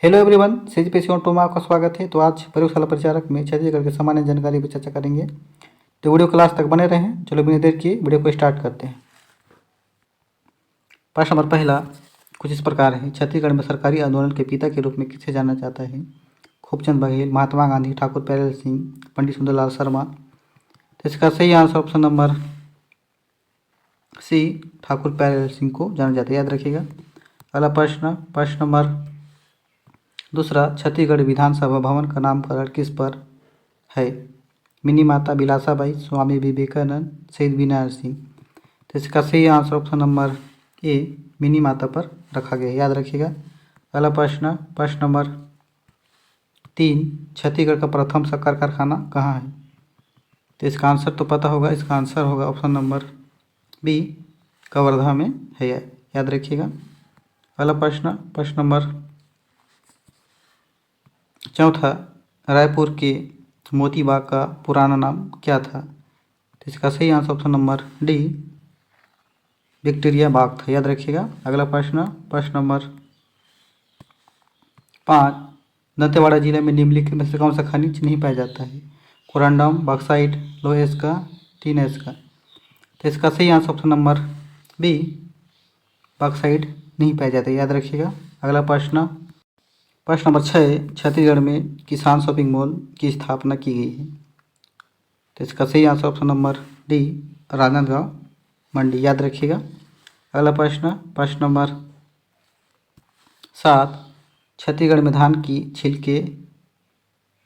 Hello everyone, CG पे to में आपका स्वागत है। तो आज प्रयोगशाला परिचारक में छत्तीसगढ़ की सामान्य जानकारी पर चर्चा करेंगे। तो वीडियो क्लास तक बने रहें। चलो बिना देर किए वीडियो को स्टार्ट करते हैं। प्रश्न नंबर पहला कुछ इस प्रकार है। छत्तीसगढ़ में सरकारी आंदोलन के पिता के रूप में किसे जाना जाता है? खूबचंद बघेल, महात्मा गांधी, ठाकुर प्यारेलाल सिंह, पंडित सुंदरलाल शर्मा। तो इसका सही answer option number C, Thakur Pyarelal Singh को जाना जाता है, याद रखिएगा। अगला प्रश्न नंबर दूसरा, छत्तीसगढ़ विधानसभा भवन का नामकरण किस पर है? मिनी माता बिलासाबाई, स्वामी विवेकानंद, शहीद वीरनारायण सिंह। तो इसका सही answer option number A, mini माता पर रखा गया है, याद रखिएगा। अगला प्रश्न नंबर 3, छत्तीसगढ़ का प्रथम शक्कर कारखाना कहाँ है? तो इसका आंसर तो पता होगा। इसका आंसर होगा ऑप्शन नंबर बी, कवर्धा में है, याद रखिएगा। अगला प्रश्न नंबर चौथा, रायपुर के मोती बाग का पुराना नाम क्या था? तो इसका सही answer option number D, Victoria बाग था, याद रखिएगा। अगला प्रश्न नंबर 5, दंतेवाड़ा जिले में निम्नलिखित में से कौन सा खनिज नहीं पाया जाता है? कोरंडम, बॉक्साइट, लोहेस का, टीनेस का। तो इसका सही answer option number B, bauxite नहीं पाया जाता है, याद रखिएगा। अगला प्रश्न नंबर 6, छत्तीसगढ़ में किसान शॉपिंग मॉल की स्थापना की गई है? तो इसका सही answer option number D, Rajnandgaon मंडी, याद रखिएगा। अगला प्रश्न नंबर 7, छत्तीसगढ़ में धान की छिलके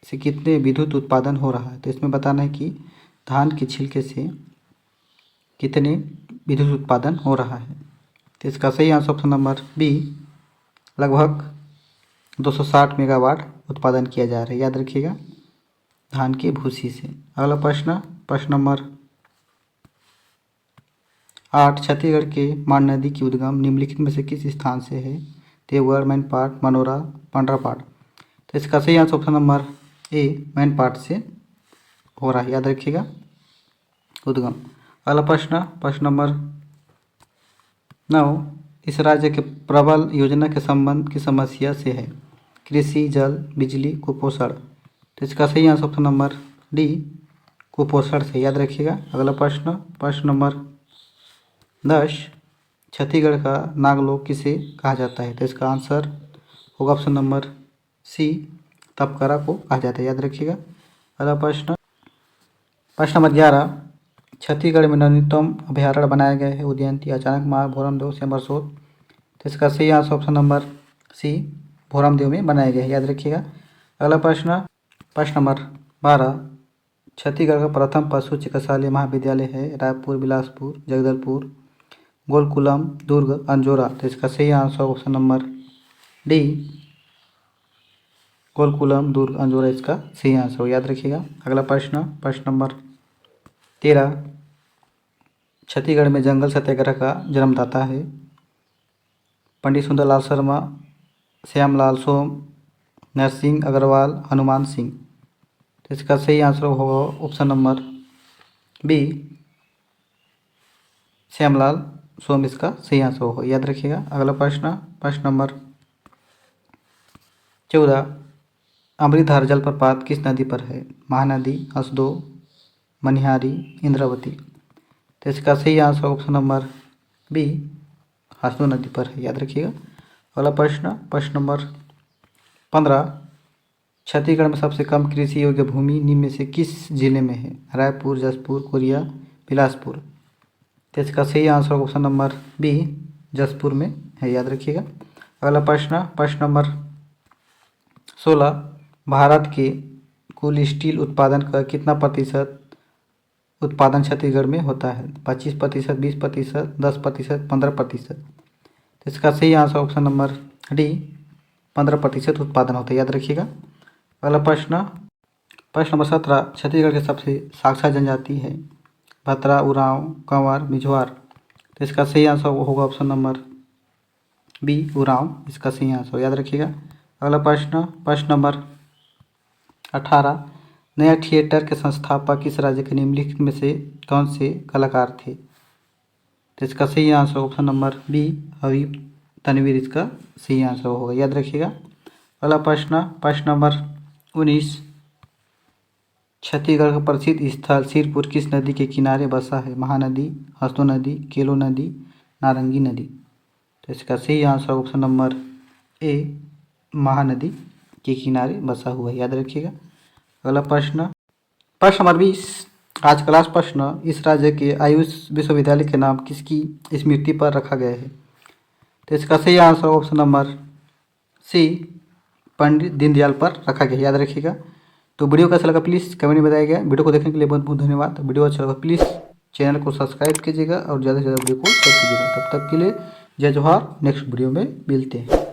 से कितने विद्युत उत्पादन हो रहा है? तो इसमें बताना है कि धान के छिलके से कितने विद्युत उत्पादन हो रहा है। तो इसका सही आंसर ऑप्शन नंबर बी, लगभग 260 मेगावाट उत्पादन किया जा रहा है, याद रखिएगा, धान की भूसी से। अगला प्रश्न नंबर 8, छत्तीसगढ़ के मान नदी की उद्गम निम्नलिखित में से किस स्थान से है? देवगढ़, मैनपाट, मनोरा, पंडरापाट। तो इसका सही answer option number A, Mainpat से हो रहा है, याद रखिएगा, उद्गम। अगला प्रश्न नंबर 9, इस राज्य के प्रबल योजना के संबंध की समस्या से है? कृषि, जल, बिजली, कुपोषण। तो इसका सही आंसर ऑप्शन नंबर डी, कुपोषण से, याद रखिएगा। अगला प्रश्न नंबर 10, छत्तीसगढ़ का नागलोक किसे कहा जाता है? तो इसका आंसर होगा ऑप्शन नंबर सी, तपकरा को कहा जाता है, याद रखिएगा। अगला प्रश्न नंबर 11, छत्तीसगढ़ में नवीनतम अभ्यारण्य बनाया गया है? उदयंती, अचानक मार्ग, भोरमदेव, सेमरसोट। तो इसका सही answer option number C, Bhoramdeo में बनाया गया है, याद रखिएगा। अगला प्रश्न नंबर 12, छत्तीसगढ़ का प्रथम पशु चिकित्सालय महाविद्यालय है? रायपुर, बिलासपुर, जगदलपुर, गोलकुलम, दुर्ग, अंजोरा। तो इसका सही आंसर ऑप्शन नंबर डी, गोलकुलम, दुर्ग, अंजोरा इसका सही आंसर हो, याद रखिएगा। अगला प्रश्न नंबर 13, छत्तीसगढ़ में जंगल सत्याग्रह का जन्मदाता है? पंडित सुंदरलाल शर्मा, श्यामलाल सोम, नरसिंह अग्रवाल, हनुमान सिंह। तो इसका सही आंसर होगा ऑप्शन नंबर बी, श्यामलाल सोम इसका सही आंसर होगा, याद रखिएगा। अगला प्रश्न नंबर 14, अमृतधार जलप्रपात किस नदी पर है? महानदी, हसदो, मनिहारी, इंद्रावती। तो इसका सही answer option number B, Hasdeo नदी पर है, याद रखिएगा। अगला प्रश्न नंबर 15, छत्तीसगढ़ में सबसे कम कृषि योग्य भूमि निम्न में से किस जिले में है? रायपुर, जशपुर, कोरिया, बिलासपुर। तो इसका सही answer option number B, Jashpur में है, याद रखिएगा। अगला प्रश्न नंबर 16, भारत के कुल स्टील उत्पादन का कितना प्रतिशत उत्पादन छत्तीसगढ़ में होता है? 25%, 20%, 10%, 15%। तो इसका सही आंसर ऑप्शन नंबर डी, 15% उत्पादन होता है, याद रखिएगा। अगला प्रश्न नंबर 17, छत्तीसगढ़ की सबसे साक्षर जनजाति है? भतरा, उरांव, कंवर, मिझवार। तो इसका सही आंसर होगा ऑप्शन नंबर बी, उरांव इसका सही आंसर, याद रखिएगा। अगला प्रश्न नंबर 18, नया थिएटर के संस्थापक किस राज्य के निम्नलिखित में से कौन से कलाकार थे? तो इसका सही answer option number B, Habib Tanvir इसका सही आंसर होगा, याद रखिएगा। अगला प्रश्न नंबर 19। छत्तीसगढ़ का प्रसिद्ध स्थल सिरपुर किस नदी के किनारे बसा है? महानदी, हसदो नदी, केलो नदी, नारंगी नदी। तो इसका सही answer option number A Mahanadi के किनारे बसा हुआ है, याद रखिएगा। अगला प्रश्न नंबर 20। आज का लास्ट प्रश्न, इस राज्य के आयुष विश्वविद्यालय के नाम किसकी स्मृति पर रखा गया है? तो इसका सही आंसर ऑप्शन नंबर सी पंडित दीनदयाल पर रखा गया, याद रखिएगा। तो वीडियो कैसा लगा प्लीज़ कमेंट में बताइएगा। वीडियो को देखने के लिए बहुत बहुत धन्यवाद। वीडियो अच्छा लगा प्लीज़ चैनल को सब्सक्राइब कीजिएगा और ज़्यादा से ज़्यादा वीडियो को शेयर कीजिएगा। तब तक के लिए जय जोहार। नेक्स्ट वीडियो में मिलते हैं।